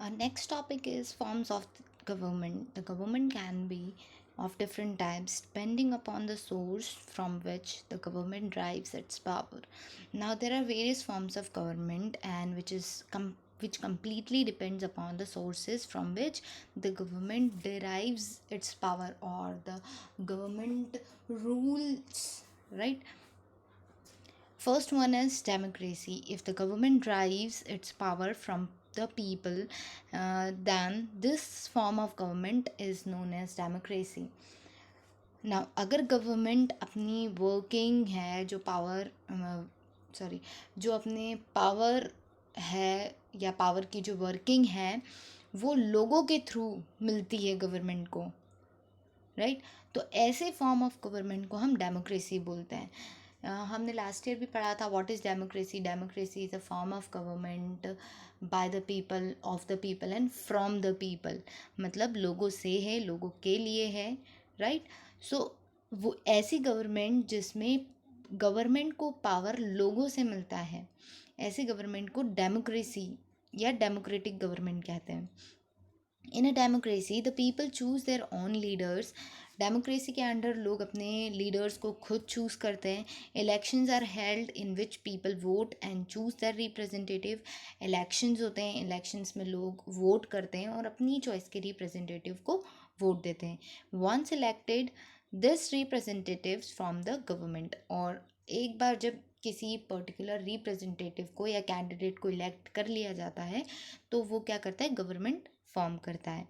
Our next topic is forms of government. The government can be of different types depending upon the source from which the government derives its power. Now there are various forms of government, and which completely depends upon the sources from which the government derives its power, or the government rules, right? First one is democracy. If the government derives its power from the people, then this form of government is known as democracy. Now अगर government अपनी working है जो power जो अपने power है या power की जो वर्किंग है वो लोगों के थ्रू मिलती है गवर्नमेंट को, राइट? तो ऐसे फॉर्म ऑफ गवर्नमेंट को हम डेमोक्रेसी बोलते हैं. हमने लास्ट ईयर भी पढ़ा था what is democracy. Democracy is a form of government by the people, of the people and from the people. मतलब लोगों से है, लोगों के लिए है, राइट? सो वो ऐसी गवर्नमेंट जिसमें गवर्नमेंट को पावर लोगों से मिलता है, ऐसे गवर्नमेंट को डेमोक्रेसी या डेमोक्रेटिक गवर्नमेंट कहते हैं. In a democracy the people choose their own leaders. Democracy के अंडर लोग अपने लीडर्स को खुद चूज़ करते हैं. Elections are held in which people vote and choose their representative. Elections होते हैं, इलेक्शंस में लोग वोट करते हैं और अपनी चॉइस के रिप्रेजेंटेटिव को वोट देते हैं. Once elected this representatives from the government. और एक बार जब किसी पर्टिकुलर रिप्रेजेंटेटिव को या कैंडिडेट को इलेक्ट कर लिया जाता है तो वो क्या करता है, गवर्नमेंट फॉर्म करता है.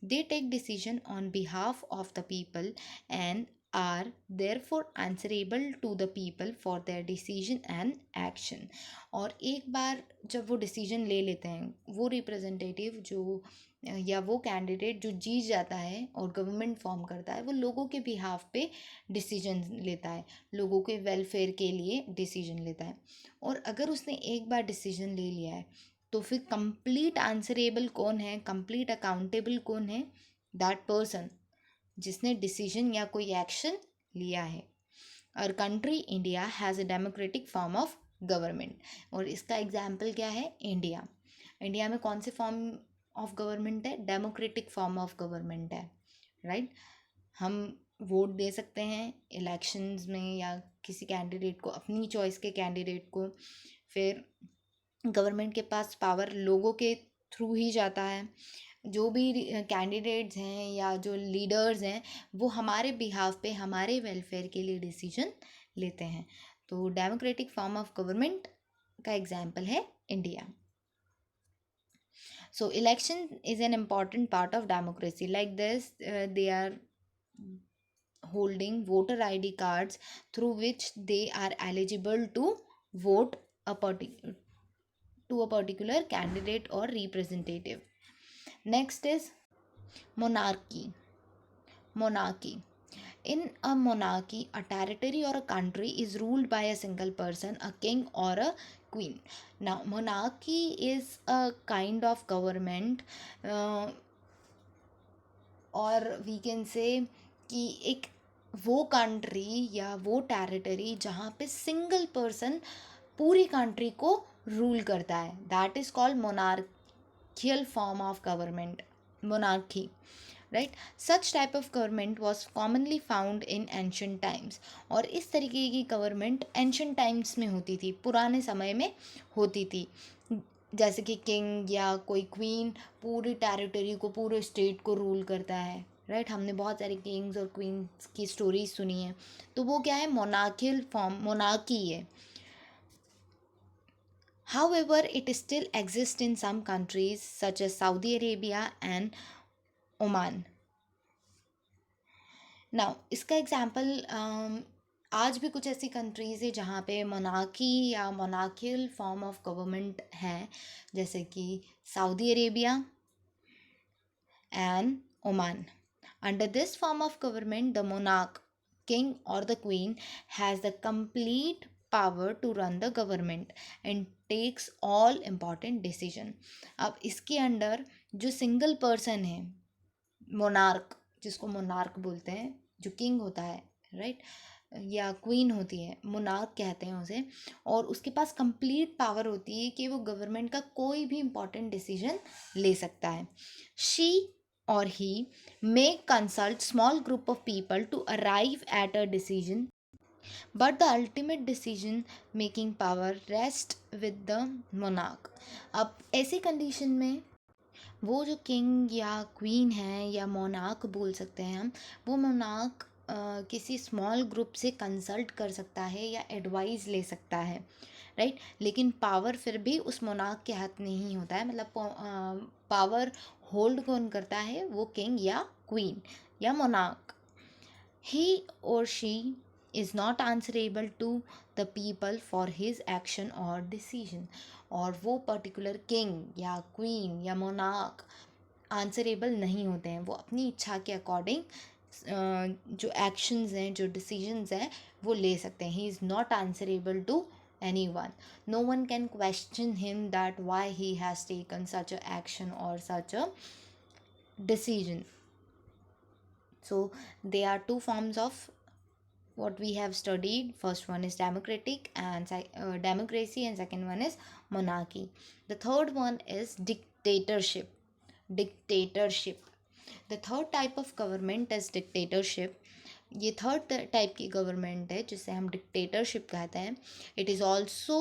They take decision on behalf of the people and are therefore answerable to the people for their decision and action. और एक बार जब वो डिसीजन ले लेते हैं, वो रिप्रेजेंटेटिव जो या वो कैंडिडेट जो जीत जाता है और गवर्नमेंट फॉर्म करता है, वो लोगों के बिहाफ पे डिसीजन लेता है, लोगों के वेलफेयर के लिए डिसीजन लेता है. और अगर उसने एक बार डिसीजन ले लिया है तो फिर कंप्लीट आंसरेबल कौन है, कंप्लीट अकाउंटेबल कौन है? दैट पर्सन जिसने डिसीजन या कोई एक्शन लिया है. और country India has a democratic form of government. और इसका एग्जाम्पल क्या है? इंडिया. इंडिया में कौन से फॉर्म ऑफ गवर्नमेंट है? डेमोक्रेटिक फॉर्म ऑफ गवर्नमेंट है, राइट? हम वोट दे सकते हैं इलेक्शंस में या किसी कैंडिडेट को, अपनी चॉइस के कैंडिडेट को. फिर गवर्नमेंट के पास पावर लोगों के थ्रू ही जाता है. जो भी कैंडिडेट्स हैं या जो लीडर्स हैं वो हमारे बिहाफ पे, हमारे वेलफेयर के लिए डिसीजन लेते हैं. तो डेमोक्रेटिक फॉर्म ऑफ गवर्नमेंट का एग्जाम्पल है India. So election is an important part of democracy. Like this, they are holding voter ID cards through which they are eligible to vote to a particular candidate or representative. Next is monarchy. Monarchy. In a monarchy, a territory or a country is ruled by a single person, a king or a queen. Now, monarchy is a kind of government, और we can say कि एक वो country या वो territory जहाँ पे single person पूरी country को रूल करता है, that is called monarchial form of government, monarchy, right? Such type of government was commonly found in ancient times. और इस तरीके की गवर्नमेंट एंशंट टाइम्स में होती थी, पुराने समय में होती थी. जैसे कि किंग या कोई क्वीन पूरी टेरिटरी को, पूरे स्टेट को रूल करता है, राइट? हमने बहुत सारे किंग्स और क्वींस की स्टोरीज सुनी है. तो वो क्या है? मोनार्कियल फॉर्म, मोनार्की है. However, it still exists in some countries such as Saudi Arabia and Oman. Now इसका एग्जाम्पल, आज भी कुछ ऐसी कंट्रीज़ है जहाँ पे मोनार्की या मोनार्कियल फॉर्म ऑफ गवर्नमेंट है, जैसे कि Saudi Arabia and Oman. Under this form of government the monarch, king और the queen has the complete power to run the government and takes all important decision. अब इसके under जो single person है, monarch, जिसको monarch बोलते हैं, जो king होता है, राइट? या क्वीन होती है, मोनार्क कहते हैं उसे, और उसके पास कंप्लीट पावर होती है कि वो गवर्नमेंट का कोई भी इम्पोर्टेंट डिसीजन ले सकता है. She or he may consult small group of people to arrive at a decision, but the ultimate decision making power rests with the monarch. अब ऐसी कंडीशन में वो जो किंग या क्वीन है या मोनार्क बोल सकते हैं हम, वो मोनार्क किसी स्मॉल ग्रुप से कंसल्ट कर सकता है या एडवाइस ले सकता है, राइट. लेकिन पावर फिर भी उस मोनार्क के हाथ में ही होता है. मतलब पावर होल्ड कौन करता है, वो किंग या क्वीन या monarch. He or she is not answerable to the people for his action or decision. और वो पर्टिकुलर किंग या क्वीन या मोनार्क आंसरेबल नहीं होते हैं. वो अपनी इच्छा के अकॉर्डिंग जो एक्शंस हैं, जो डिसीजंस हैं, वो ले सकते हैं. He is not answerable to anyone. No one can question him that why he has taken such a action or such a decision. So there are two forms of what we have studied. First one is democratic and democracy, and second one is monarchy. The third one is dictatorship. Dictatorship, the third type of government is dictatorship. ये third type की government है जिसे हम dictatorship कहते हैं. It is also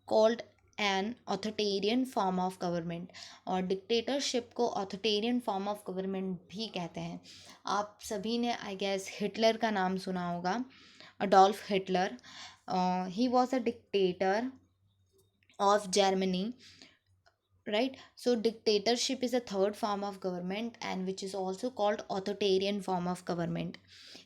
called an authoritarian form of government. और dictatorship को authoritarian form of government भी कहते हैं. आप सभी ने आई गेस हिटलर का नाम सुना होगा, Adolf Hitler. He was a dictator of Germany, right. So dictatorship is a third form of government and which is also called authoritarian form of government.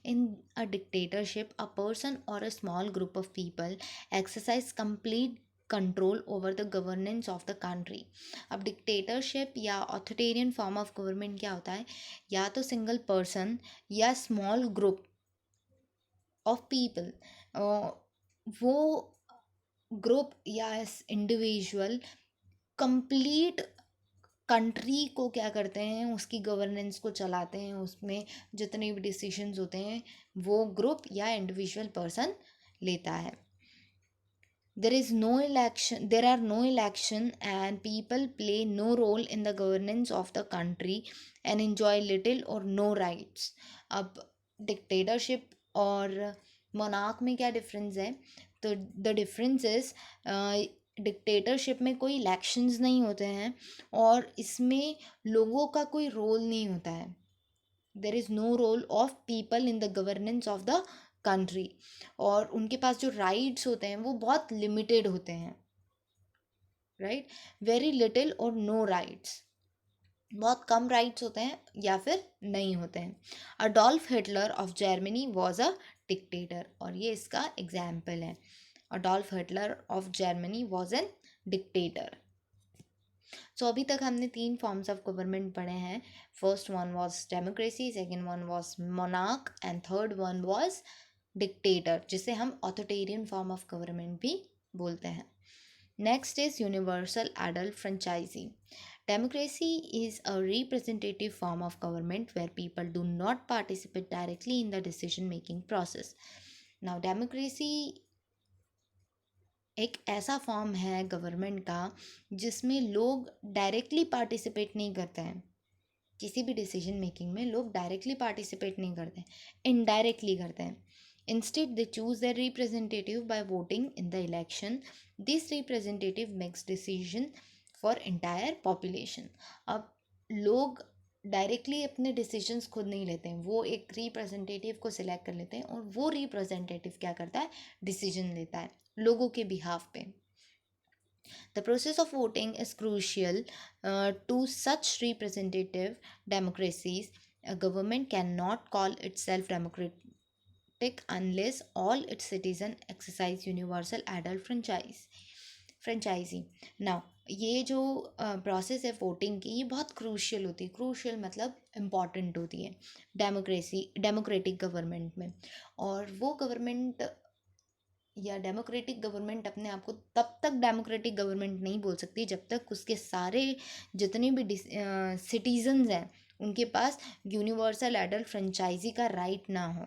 In a dictatorship, a person or a small group of people exercise complete control over the governance of the country. अब dictatorship या authoritarian form of government क्या होता है, या तो single person या small group of people, वो group या इंडिविजुअल कंप्लीट कंट्री को क्या करते हैं, उसकी गवर्नेंस को चलाते हैं. उसमें जितने भी डिसीजंस होते हैं वो ग्रुप या इंडिविजुअल पर्सन लेता है. There are no election and people play no role in the governance of the country and enjoy little or no rights. अब डिक्टेटरशिप और मोनार्क में क्या डिफरेंस है, तो द डिफरेंस इज डिक्टेटरशिप में कोई इलेक्शंस नहीं होते हैं और इसमें लोगों का कोई रोल नहीं होता है. There is no role of people in the governance of the country. और उनके पास जो राइट्स होते हैं वो बहुत लिमिटेड होते हैं, राइट. वेरी लिटिल और नो राइट्स, बहुत कम राइट्स होते हैं या फिर नहीं होते हैं. Adolf Hitler of Germany was a dictator और ये इसका एग्जाम्पल है. Adolf Hitler of Germany was an dictator. So अभी तक हमने 3 फॉर्म्स ऑफ गवर्नमेंट पढ़े हैं. First one was democracy, second one was monarch and third one was dictator, जिसे हम ऑथोरिटेरियन फॉर्म ऑफ गवर्नमेंट भी बोलते हैं. Next is universal adult franchise. Democracy is a representative form of government where people do not participate directly in the decision making process. Now democracy एक ऐसा form है government का जिसमें लोग directly participate नहीं करते हैं. किसी भी डिसीजन मेकिंग में लोग डायरेक्टली पार्टिसिपेट नहीं करते हैं, इनडायरेक्टली करते हैं. Instead, they choose their representative by voting in the election. This representative makes decision for entire population. अब लोग डायरेक्टली अपने डिसीजंस खुद नहीं लेते हैं, वो एक रिप्रेजेंटेटिव को सिलेक्ट कर लेते हैं और वो रिप्रेजेंटेटिव क्या करता है, डिसीजन लेता है लोगों के बिहाफ पे. The process of voting is crucial to such representative democracies. A government cannot call itself democratic unless all its citizens exercise universal adult franchising. Now ये जो प्रोसेस है वोटिंग की, ये बहुत क्रूशियल होती है. क्रूशियल मतलब इम्पॉर्टेंट होती है डेमोक्रेटिक गवर्नमेंट में. और वो गवर्नमेंट या डेमोक्रेटिक गवर्नमेंट अपने आप को तब तक डेमोक्रेटिक गवर्नमेंट नहीं बोल सकती जब तक उसके सारे जितने भी सिटीजन्स हैं उनके पास यूनिवर्सल एडल्ट फ्रेंचाइजी का राइट ना हो.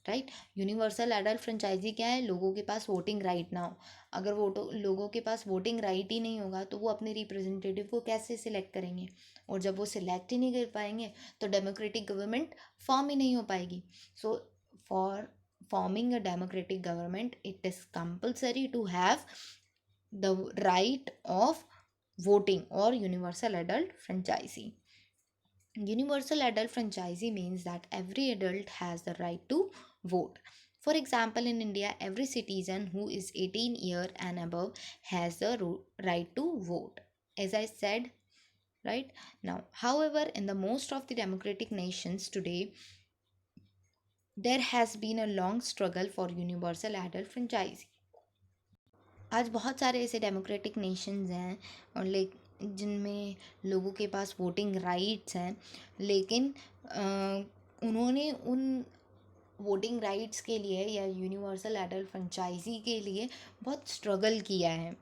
राइट। यूनिवर्सल एडल्ट फ्रेंचाइजी क्या है? लोगों के पास वोटिंग राइट ना हो। अगर वो लोगों के पास वोटिंग राइट ही नहीं होगा तो वो अपने रिप्रेजेंटेटिव को कैसे सिलेक्ट करेंगे? और जब वो सिलेक्ट ही नहीं कर पाएंगे तो डेमोक्रेटिक गवर्नमेंट फॉर्म ही नहीं हो पाएगी। So for forming a democratic government, it is compulsory to have the right of voting or universal adult franchisee. Universal adult franchisee means that every adult has the right to vote. For example, in India, every citizen who is 18 year and above has the right to vote. As I said, right now, however, in the most of the democratic nations today, there has been a long struggle for universal adult franchisee. आज बहुत सारे ऐसे democratic Nations हैं और जिनमें लोगों के पास voting rights हैं, लेकिन उन्होंने उन वोटिंग राइट्स के लिए या यूनिवर्सल एडल्ट फ्रेंचाइजी के लिए बहुत स्ट्रगल किया है.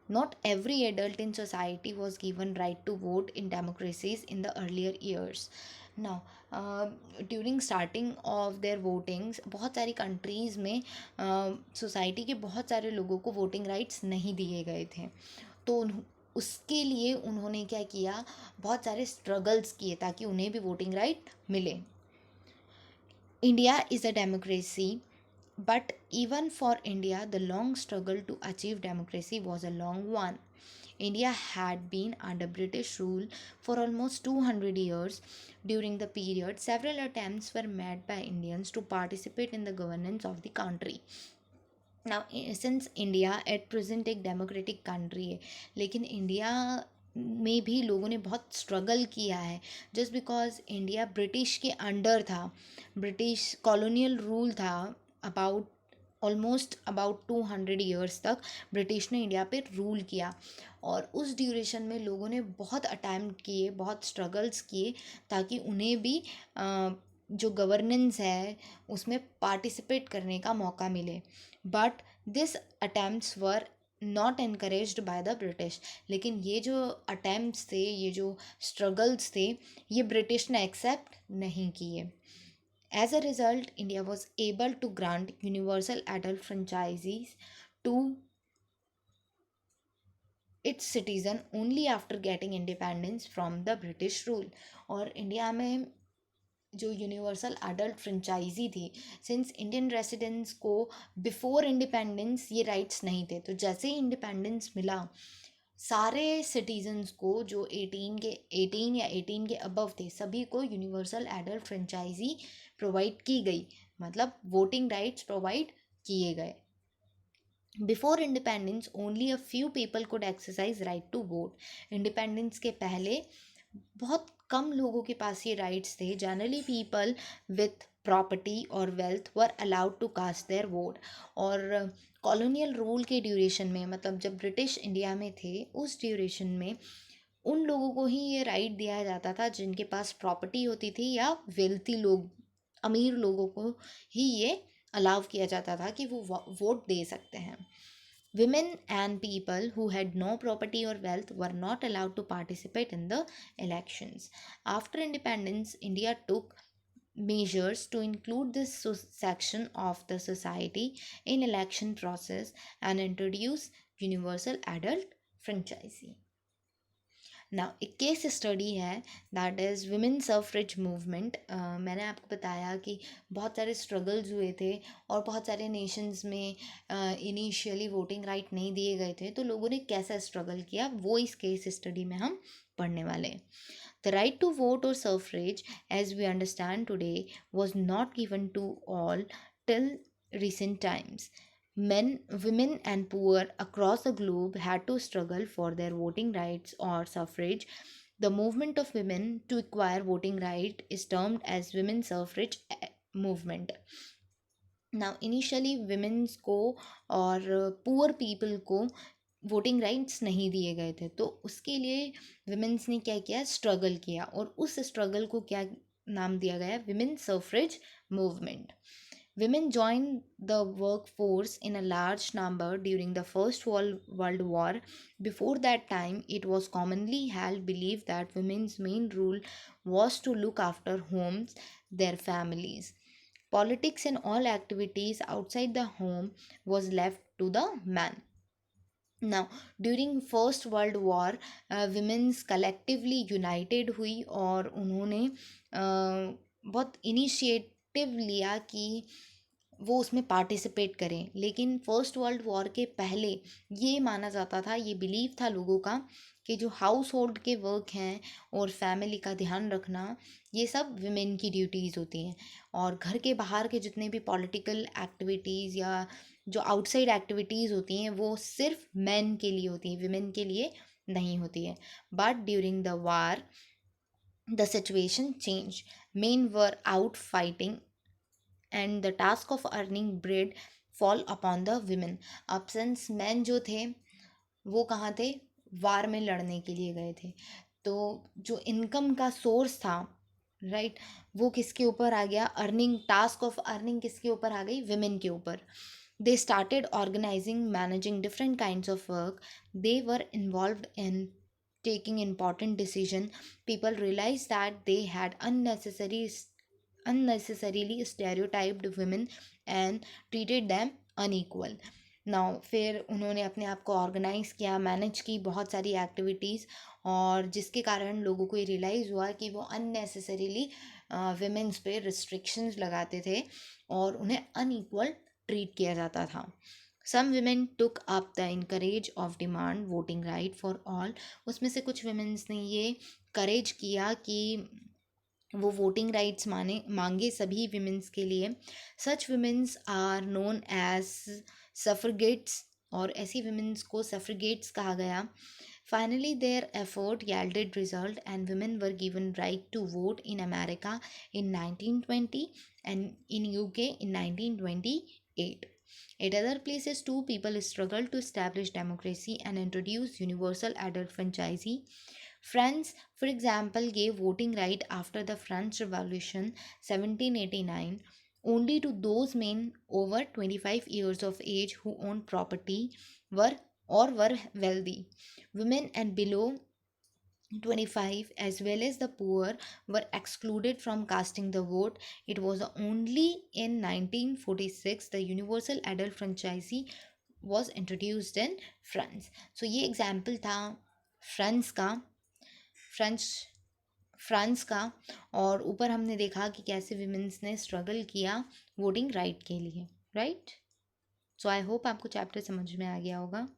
Not every adult in society was given right to vote in democracies in the earlier years. Now during starting of their votings बहुत सारी कंट्रीज़ में सोसाइटी के बहुत सारे लोगों को वोटिंग राइट्स नहीं दिए गए थे. तो उसके लिए उन्होंने क्या किया, बहुत सारे स्ट्रगल्स किए ताकि उन्हें भी वोटिंग राइट मिले. India is a democracy, but even for India, the long struggle to achieve democracy was a long one. India had been under British rule for almost 200 years. During the period, several attempts were made by Indians to participate in the governance of the country. Now, since India at present एक democratic country है, लेकिन India में भी लोगों ने बहुत struggle किया है. जस्ट बिकॉज इंडिया ब्रिटिश के अंडर था, ब्रिटिश कॉलोनियल रूल था. अबाउट ऑलमोस्ट अबाउट 200 ईयर्स तक ब्रिटिश ने इंडिया पे रूल किया. और उस ड्यूरेशन में लोगों ने बहुत अटैम्प्ट किए, बहुत स्ट्रगल्स किए ताकि उन्हें भी जो गवर्नेंस है उसमें पार्टिसिपेट करने का मौका मिले. But this attempts were not encouraged by the British. लेकिन ये जो अटैम्प्ट्स थे, ये जो स्ट्रगल्स थे, ये ब्रिटिश ने एक्सेप्ट नहीं किए. As a result, India was able to grant universal adult franchises to its citizen only after getting independence from the British rule. और इंडिया में जो यूनिवर्सल एडल्ट फ्रेंचाइजी थी, सिंस इंडियन रेसिडेंट्स को before independence ये rights नहीं थे, तो जैसे ही इंडिपेंडेंस मिला सारे सिटीजन्स को जो 18 या 18 के अबव थे सभी को यूनिवर्सल एडल्ट फ्रेंचाइजी प्रोवाइड की गई, मतलब वोटिंग राइट्स प्रोवाइड किए गए. Before independence only a few people could exercise right to vote. Independence के पहले बहुत कम लोगों के पास ये राइट्स थे. जनरली पीपल विथ प्रॉपर्टी और wealth were allowed to cast their vote. और कॉलोनियल रूल के ड्यूरेशन में, मतलब जब ब्रिटिश इंडिया में थे उस ड्यूरेशन में उन लोगों को ही ये राइट दिया जाता था जिनके पास प्रॉपर्टी होती थी, या वेल्थी लोग, अमीर लोगों को ही ये अलाउ किया जाता था कि वो वोट दे सकते हैं. Women and people who had no property or wealth were not allowed to participate in the elections. After independence, India took measures to include this section of the society in election process and introduce universal adult franchisee. Now एक case study है that is women suffrage movement. मैंने आपको बताया कि बहुत सारे struggles हुए थे और बहुत सारे नेशंस में इनिशियली वोटिंग राइट नहीं दिए गए थे, तो लोगों ने कैसा स्ट्रगल किया वो इस केस स्टडी में हम पढ़ने वाले हैं. The right to vote or suffrage, as we understand today, was not given to all till recent times. Men, women, and poor across the globe had to struggle for their voting rights or suffrage. The movement of women to acquire voting right is termed as women's suffrage movement. Now, initially, women's को और poor people को voting rights नहीं दिए गए थे, तो उसके लिए विमेंस ने क्या किया, स्ट्रगल किया, और उस स्ट्रगल को क्या नाम दिया गया, women suffrage movement. Women joined the workforce in a large number during the First World War. Before that time, it was commonly held belief that women's main role was to look after homes, their families. Politics and all activities outside the home was left to the man. Now, during first world war women's collectively United हुई और उन्होंने बहुत initiative लिया कि वो उसमें participate करें। लेकिन फर्स्ट वर्ल्ड वॉर के पहले ये माना जाता था, ये बिलीव था लोगों का कि जो हाउस होल्ड के वर्क हैं और फैमिली का ध्यान रखना, ये सब विमेन की ड्यूटीज़ होती हैं। और घर के बाहर के जितने भी पॉलिटिकल एक्टिविटीज़ या जो आउटसाइड एक्टिविटीज़ होती हैं वो सिर्फ मेन के लिए होती हैं, विमेन के लिए नहीं होती है। But during the war the situation change, main were out fighting and the task of earning bread fall upon the women. अब सिंस मैन जो थे वो कहाँ थे, वार में लड़ने के लिए गए थे, तो जो इनकम का सोर्स था, राइट, वो किसके ऊपर आ गया, अर्निंग, टास्क ऑफ अर्निंग किसके ऊपर आ गई, विमेन के ऊपर। They started organizing, managing different kinds of work, they were involved in taking important decision. People realized that they had unnecessarily stereotyped women and treated them unequal. Now फिर उन्होंने अपने आप को ऑर्गेनाइज किया, मैनेज की बहुत सारी एक्टिविटीज़, और जिसके कारण लोगों को ये रियलाइज़ हुआ कि वो अननेसेसरीली विमेंस पे रिस्ट्रिक्शंस लगाते थे और उन्हें अनइक्वल ट्रीट किया जाता था। सम women took up the encourage of demand voting right for all. उसमें से कुछ women's ने ये करेज किया कि वो वोटिंग राइट्स मांगे सभी विमेंस के लिए। सच विमेंस आर नोन एज सफरगेट्स, और ऐसी विमेंस को सफरगेट्स कहा गया। Finally their effort yielded result and women were given right to vote in America in 1920 and in UK in 1928. At other places too, people struggled to establish democracy and introduce universal adult franchise. France, for example, gave voting right after the French Revolution 1789 only to those men over 25 years of age who owned property were were wealthy. Women and below 25 as well as the poor were excluded from casting the vote. It was only in 1946 the universal adult franchise was introduced in France. So ये example था France का, French France का। और ऊपर हमने देखा कि कैसे विमेंस ने स्ट्रगल किया वोटिंग राइट के लिए, राइट। सो आई होप आपको चैप्टर समझ में आ गया होगा।